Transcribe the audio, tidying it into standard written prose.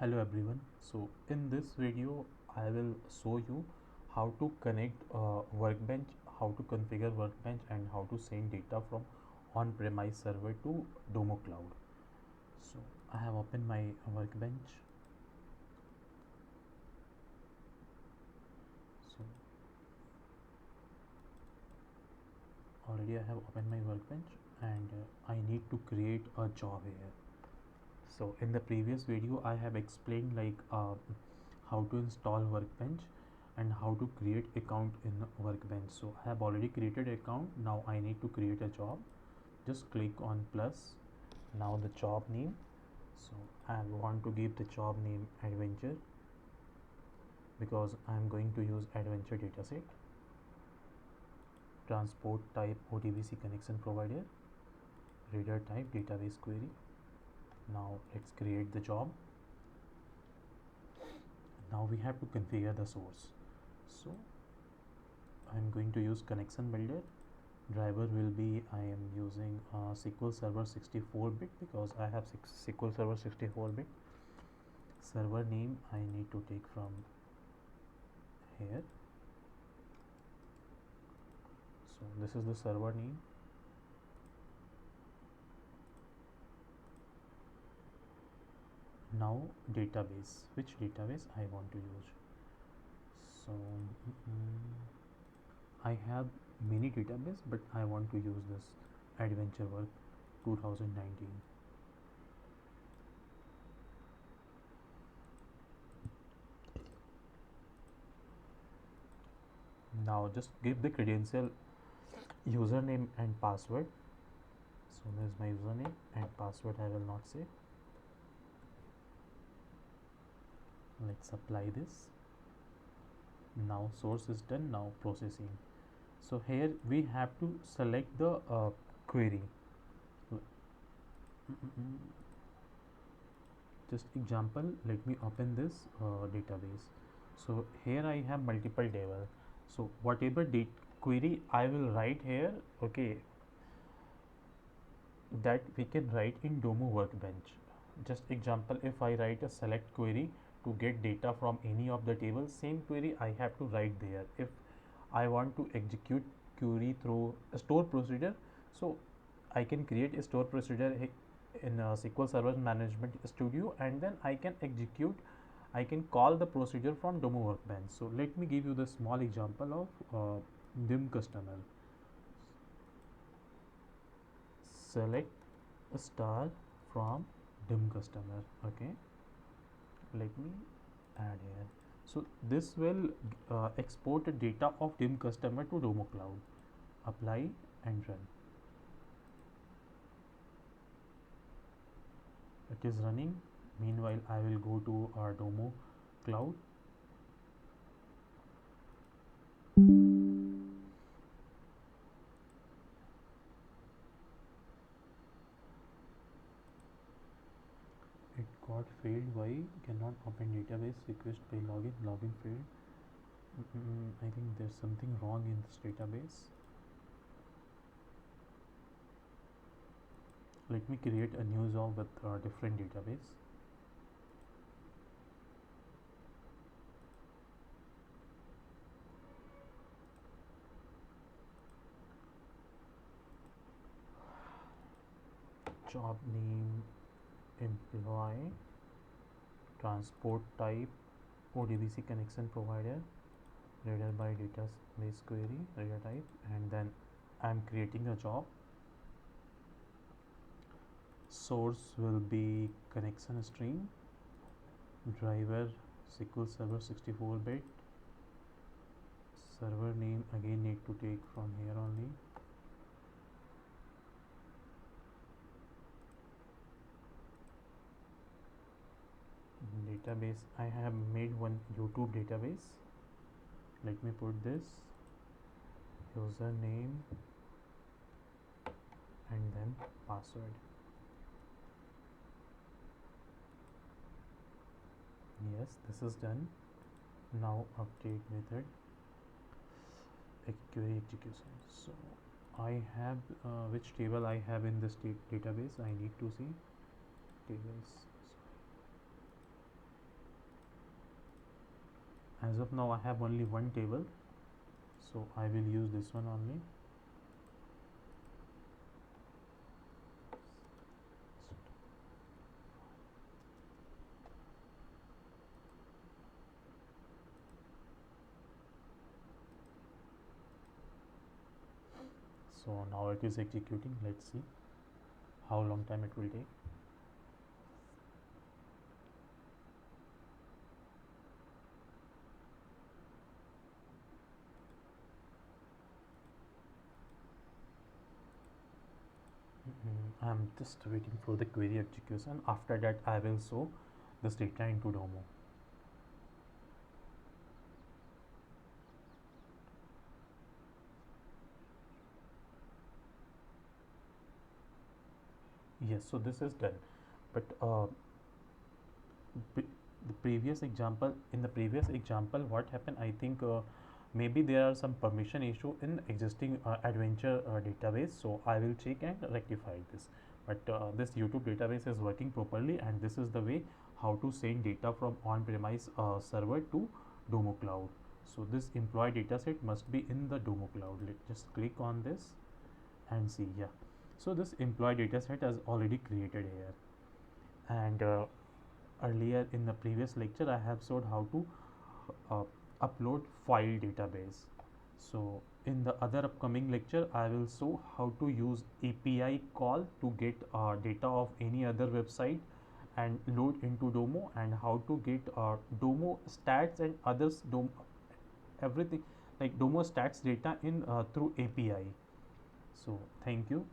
Hello everyone. So in this video I will show you how to connect Workbench, how to configure Workbench and how to send data from on-premise server to Domo Cloud. So I have opened my Workbench. So already I have opened my Workbench and I need to create a job here. So in the previous video I have explained how to install Workbench and how to create account in Workbench. So I have already created account. Now I need to create a job. Just click on plus. Now the job name. So I want to give the job name adventure because I am going to use adventure dataset. Transport type ODBC connection provider. Reader type database query. Now let's create the job. Now we have to configure the source. So I'm going to use connection builder. Driver will be I am using SQL Server 64-bit because I have SQL Server 64-bit. Server name I need to take from here. So this is the server name. Now database, which database I want to use. So I have many database, but I want to use this adventure work 2019. Now just give the credential, username and password. So this is my username and password I will not say. Let's apply this. Now source is done. Now processing. So here we have to select the query. Just example, let me open this database. So here I have multiple table. So whatever query I will write here, okay, that we can write in Domo Workbench. Just example, if I write a select query to get data from any of the tables, same query I have to write there. If I want to execute query through a store procedure, so I can create a store procedure in SQL Server Management Studio, and then I can execute, I can call the procedure from Domo Workbench. So let me give you the small example of dim customer. Select a star from dim customer. Okay, let me add here. So this will export the data of dim customer to Domo Cloud. Apply and run. It is running. Meanwhile I will go to our Domo Cloud. It got failed. Why cannot open database? Request by login failed. I think there's something wrong in this database. Let me create a new job with a different database. Job name employee, transport type ODBC connection provider, reader by database query, reader type, and then I'm creating a job. Source will be connection stream, driver SQL Server 64-bit, server name again need to take from here only. Database, I have made one YouTube database. Let me put this username and then password. Yes, this is done. Now update method, query execution. So I have which table I have in this database. I need to see tables. As of now I have only one table, so I will use this one only. So now it is executing. Let's see how long time it will take. I'm just waiting for the query execution. After that I will show this data into domo. Yes, so this is done, but the previous example, in the previous example what happened, I think maybe there are some permission issue in existing adventure database, so I will check and rectify this. But this YouTube database is working properly, and this is the way how to send data from on-premise server to domo cloud. So this employee dataset must be in the domo cloud. Just click on this and see. Yeah, so this employee dataset is already created here. And earlier in the previous lecture I have showed how to uh, upload file database. So in the other upcoming lecture I will show how to use API call to get data of any other website and load into domo, and how to get domo stats and others everything like domo stats data in through API. So thank you.